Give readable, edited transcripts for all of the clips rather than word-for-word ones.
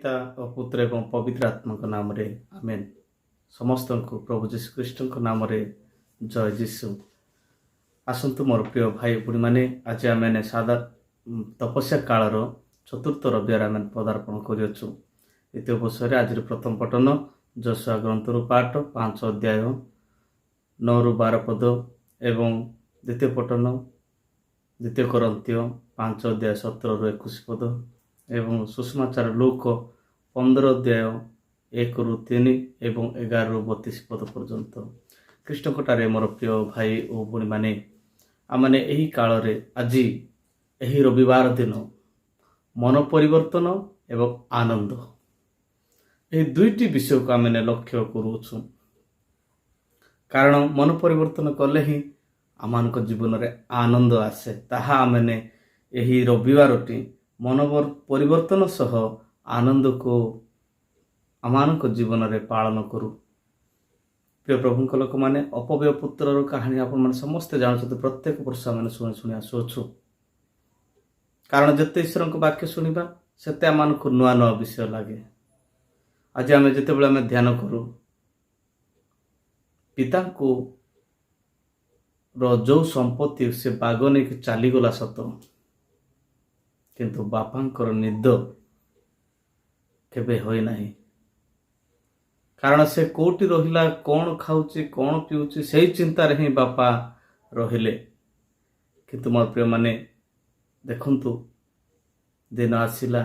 पिता और पुत्र एवं पवित्र आत्मा नाम रे आमेन। समस्त को प्रभु जीशु ख्रीष्ट नाम रे जय जीशु। आसतु मोर प्रिय भाई बुढ़ी मैंने आज आम सादा तपस्या कालर चतुर्थ रविवार आम पदार्पण करछु। द्वितीय वर्ष आज प्रथम पठन जोशुआ ग्रंथर पाठ 5 अध्याय 9 ରୁ 12 पद एवं द्वितीय पठन द्वितीय कोरिन्थियो 5 अध्याय 17 ରୁ 21 पद एवं सुषमाचार लूक 15 अध्याय 1 ରୁ 3 एवं 11 ରୁ 32 पद पर्यंत। कृष्णकटारे मोर प्रिय भाई और बुणी माने आमने यही काल रे आज यही रविवार दिन मन परिवर्तन एवं आनंद यही दुईटी विषय को आमने लक्ष्य करूँ। कारण मन परिवर्तन कले ही आम जीवन रे आनंद आसे। ताहा आमने यही रविवारटी मन परिवर्तन सह आनंद को आम जीवन रे पालन करू। प्रिय प्रभु लोक मैंने अपव्यय पुत्र कहानी आपण समस्ते जानते प्रत्येक वर्ष आम शुणी शुणी आसुछु। कारण जिते ईश्वर को वाक्य शुणा सेते आम नुआ नुआ विषय लगे। आज आम जिते ध्यान करूँ पिता को जो संपत्ति से बाग नहीं चलीगला सत किंतु बापांकर निद केबे होई नाही। कारण से कोटी रहिला कौन खाऊची कौन पीऊची सही चिंतार ही बापा रहिले। किंतु मोर प्रिय माने देखंतु दिन आसिला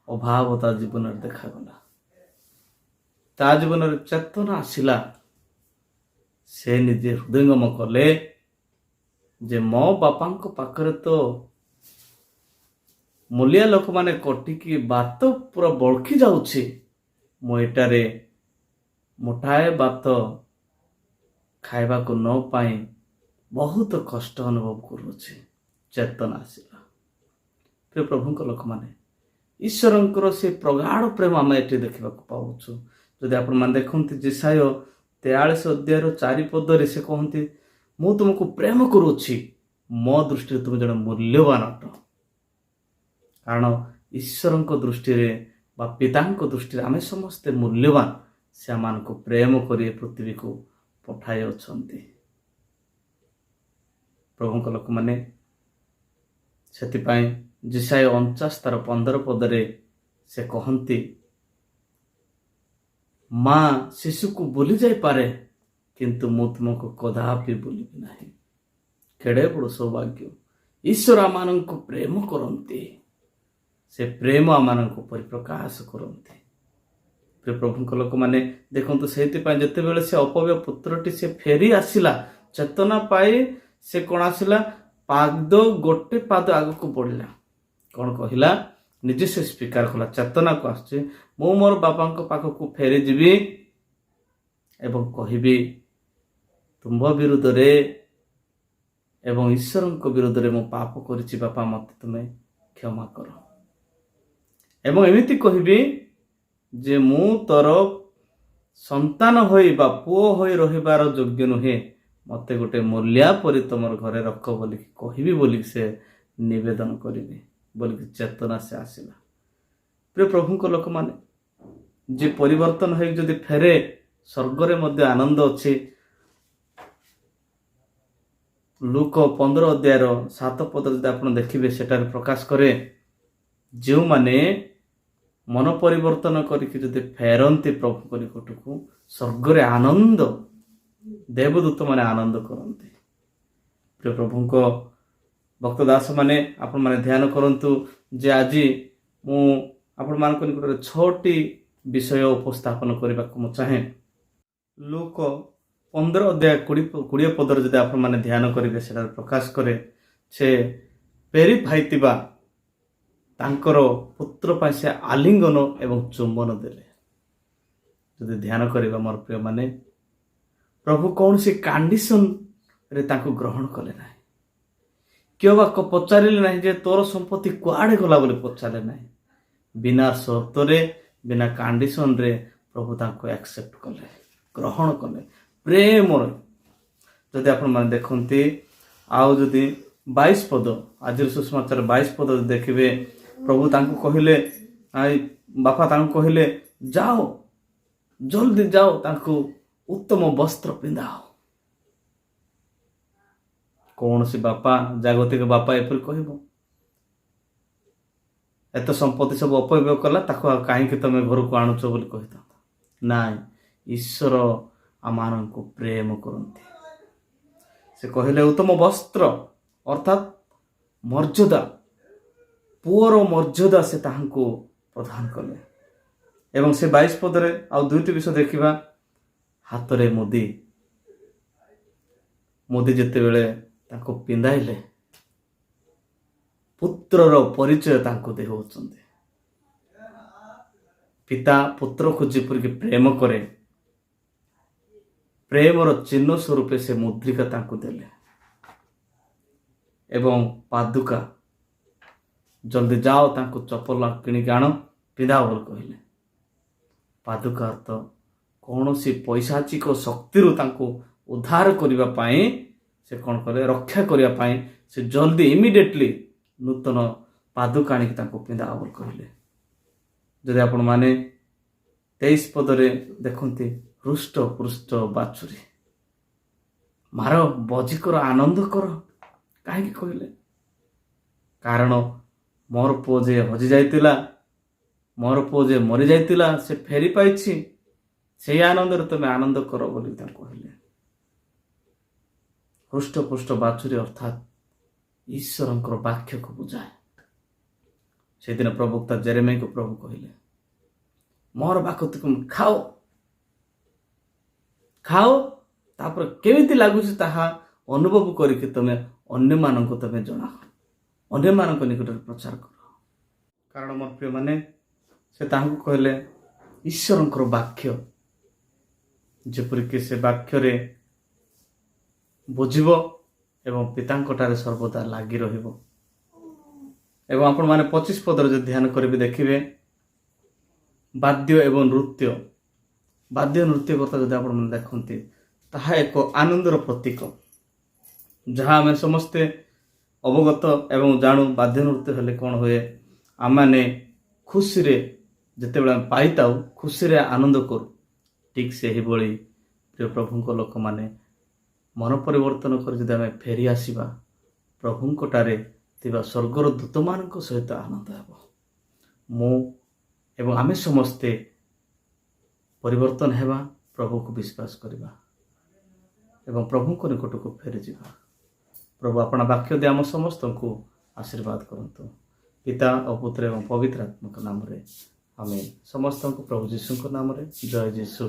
अभावता जीवन देखागला। ता जीवन चेतना आसिला से निजे हृदयंगम कले जे मो बापांको पाखरे तो मूलिया लोक माने कटिकी बात पूरा बड़की जाउछि। मो एटारे मोटाए बात खाइबा को न पाई बहुत कष्ट अनुभव करुछि। चेतना आसिला। प्रिय प्रभु लोक माने ईश्वरंकर से प्रगाढ़ प्रेम आम एठी देखा पाऊछु। जदि आपण माने देखंती जेसाय 43 अध्याय 4 पदरे से कहती मु तुमको प्रेम करुछि मो दृष्टि तुम जन मूल्यवान अट। कारण ईश्वर दृष्टि बा पिता दृष्टि आम समस्ते मूल्यवान। से आम को प्रेम कर पृथ्वी को पठाई अछंती। प्रभु लोक मैंने से जिसाय 49:15 पदरे से कहती माँ शिशु को भूली जाई पारे किंतु मु तुमको कदापि भूलिबी नहीं। केड़े बड़ सौभाग्य ईश्वर आमान को प्रेम करती। से प्रेम आमान को परिप्रकाश करती। प्रिय प्रभु लोक मैंने देखो से जिते से अपव्य पुत्रटी से फेरी आसिला चेतना पाई से कौन आसिला पाद गोटे पाद आग को बढ़ला कौन कहला निजे से स्वीकार कला चेतना को आसचे मु मोर बापा पाख को फेरी जीवी एवं कहिबी तुम विरुद्ध रे एवं ईश्वर विरुद्ध रे मो पाप करिछि बापा मते तुमे क्षमा कर। एवं एमिति कहिबी जे मु तोर संतान होई बा पुओ होई रहिबार योग्य नुहे मते गोटे मूल्या परि तुमर घरे रख बोली कहिबी बोली से निवेदन करिबी बोली चेतना से आसिला। प्रिय प्रभु लोक माने जे परिवर्तन होई जदि फेरे स्वर्ग रे मध्य आनंद अछि। लूक 15 अध्याय 7 पद जदि आपण देखिबे सेटार प्रकाश करे जो माने मन परिवर्तन करके जदि फेरंती प्रभु को निकटकू स्वर्ग रे आनंद देवदूत माने आनंद करते। प्रिय प्रभु को भक्त दास माने आपण माने ध्यान करंतु जे आज मु आपण मान को निकट 6टी विषय उपस्थापन करबा को चाहे। लूक 15 अध्याय 20 पदर जदि आपण माने ध्यान करिवे सेटा प्रकाश करे से पेरी भाईतिबा तांकर पुत्र पाई से आलिंगन एवं चुंबन देले। जदि ध्यान करिबा मोर प्रिय माने प्रभु कौन सी कंडीशन रे तांको ग्रहण कले ना क्यों बा पचारे ना जे तोर संपत्ति कुआड़े गला बोले पचारे ना बिना शर्त रे बिना कंडीशन रे प्रभु तांको एक्सेप्ट कले ग्रहण कले प्रेम। जदि आपण माने देखंती आउ जदि 22 पद आज सुषमाचार 22 पद देखिबे प्रभु तांको कहिले ବାପା ତାଙ୍କୁ କହିଲେ ଯାଅ ଜଲ୍ଦି ଯାଅ ତାଙ୍କୁ ଉତ୍ତମ ବସ୍ତ୍ର ପିନ୍ଧାଅ। କୌଣସି ବାପା ଜାଗତିକ ବାପା ଏପରି କହିବ? ଏତେ ସମ୍ପତ୍ତି ସବୁ ଅପବ୍ୟୟ କଲା, ତାକୁ ଆଉ କାହିଁକି ତମେ ଘରକୁ ଆଣୁଛ ବୋଲି କହିଥାନ୍ତା। ନାଇଁ, ଈଶ୍ୱର ଆମମାନଙ୍କୁ ପ୍ରେମ କରନ୍ତି। ସେ କହିଲେ ଉତ୍ତମ ବସ୍ତ୍ର ଅର୍ଥାତ୍ ମର୍ଯ୍ୟାଦା, ପୁଅର ମର୍ଯ୍ୟାଦା ସେ ତାହାଙ୍କୁ ପ୍ରଦାନ କଲେ। ଏବଂ ସେ 22 ପଦରେ ଆଉ ଦୁଇଟି ବିଷୟ ଦେଖିବା। ହାତରେ ମୁଦି ଯେତେବେଳେ ତାଙ୍କୁ ପିନ୍ଧାଇଲେ, ପୁତ୍ରର ପରିଚୟ ତାଙ୍କୁ ଦେଉଛନ୍ତି। ପିତା ପୁତ୍ରକୁ ଯେପରିକି ପ୍ରେମ କରେ, ପ୍ରେମର ଚିହ୍ନ ସ୍ୱରୂପେ ସେ ମୁଦ୍ରିକା ତାଙ୍କୁ ଦେଲେ। ଏବଂ ପାଦୁକା, ଜଲ୍ଦି ଯାଅ ତାଙ୍କୁ ଚପଲ କିଣିକି ଆଣ ପିନ୍ଧାଅ ବୋଲି କହିଲେ। ପାଦୁକା ଅର୍ଥ କୌଣସି ପୈଶାଚିକ ଶକ୍ତିରୁ ତାଙ୍କୁ ଉଦ୍ଧାର କରିବା ପାଇଁ ସେ କ'ଣ କଲେ, ରକ୍ଷା କରିବା ପାଇଁ ସେ ଜଲ୍ଦି ଇମିଡ଼ିଏଟଲି ନୂତନ ପାଦୁକା ଆଣିକି ତାଙ୍କୁ ପିନ୍ଧାଅ ବୋଲି କହିଲେ। ଯଦି ଆପଣମାନେ 23 ପଦରେ ଦେଖନ୍ତି, ହୃଷ୍ଟ ପୃଷ୍ଟ ବାଛୁରୀ ମାର ବଜି କର, ଆନନ୍ଦ କର। କାହିଁକି କହିଲେ? କାରଣ ମୋର ପୁଅ ଯେ ହଜି ଯାଇଥିଲା, ମୋର ପୁଅ ଯେ ମରି ଯାଇଥିଲା, ସେ ଫେରି ପାଇଛି, ସେଇ ଆନନ୍ଦରେ ତମେ ଆନନ୍ଦ କର ବୋଲି ତାଙ୍କୁ କହିଲେ। ହୃଷ୍ଟପୃଷ୍ଟ ବାଛୁରୀ ଅର୍ଥାତ୍ ଈଶ୍ୱରଙ୍କର ବାକ୍ୟକୁ ବୁଝାଏ। ସେଦିନ ପ୍ରବକ୍ତା ଜେରେମିୟାକୁ ପ୍ରଭୁ କହିଲେ, ମୋର ବାକ୍ୟ ତୁମେ ଖାଅ, ତାପରେ କେମିତି ଲାଗୁଛି ତାହା ଅନୁଭବ କରିକି ତମେ ଅନ୍ୟମାନଙ୍କୁ ଜଣାଅ, ଅନ୍ୟମାନଙ୍କ ନିକଟରେ ପ୍ରଚାର କର। କାରଣ ମୋର ପ୍ରିୟମାନେ, ସେ ତାହାଙ୍କୁ କହିଲେ ଈଶ୍ୱରଙ୍କର ବାକ୍ୟ, ଯେପରିକି ସେ ବାକ୍ୟରେ ବୁଝିବ ଏବଂ ପିତାଙ୍କଠାରେ ସର୍ବଦା ଲାଗି ରହିବ। ଏବଂ ଆପଣମାନେ 25 ପଦରେ ଯଦି ଧ୍ୟାନ କରିବେ ଦେଖିବେ, ବାଦ୍ୟ ଏବଂ ନୃତ୍ୟ, ବାଦ୍ୟ ନୃତ୍ୟ କଥା ଯଦି ଆପଣମାନେ ଦେଖନ୍ତି, ତାହା ଏକ ଆନନ୍ଦର ପ୍ରତୀକ, ଯାହା ଆମେ ସମସ୍ତେ ଅବଗତ ଏବଂ ଜାଣୁ। ବାଦ୍ୟ ନୃତ୍ୟ ହେଲେ କ'ଣ ହୁଏ, ଆମମାନେ ଖୁସିରେ ଯେତେବେଳେ ଆମେ ପାଇଥାଉ, ଖୁସିରେ ଆନନ୍ଦ କରୁ। ଠିକ୍ ସେହିଭଳି ପ୍ରିୟ ପ୍ରଭୁଙ୍କ ଲୋକମାନେ ମନ ପରିବର୍ତ୍ତନ କରି ଯଦି ଆମେ ଫେରି ଆସିବା, ପ୍ରଭୁଙ୍କଠାରେ ଥିବା ସ୍ୱର୍ଗର ଦୂତମାନଙ୍କ ସହିତ ଆନନ୍ଦ ହେବ। ମୁଁ ଏବଂ ଆମେ ସମସ୍ତେ ପରିବର୍ତ୍ତନ ହେବା, ପ୍ରଭୁକୁ ବିଶ୍ୱାସ କରିବା ଏବଂ ପ୍ରଭୁଙ୍କ ନିକଟକୁ ଫେରିଯିବା। ପ୍ରଭୁ ଆପଣ ବାକ୍ୟ ଦେଇ ଆମ ସମସ୍ତଙ୍କୁ ଆଶୀର୍ବାଦ କରନ୍ତୁ। ପିତା ଓ ପୁତ୍ର ଏବଂ ପବିତ୍ର ଆତ୍ମାଙ୍କ ନାମରେ ଆମେନ୍। ସମସ୍ତଙ୍କୁ ପ୍ରଭୁ ଯୀଶୁଙ୍କ ନାମରେ ଜୟ ଯୀଶୁ।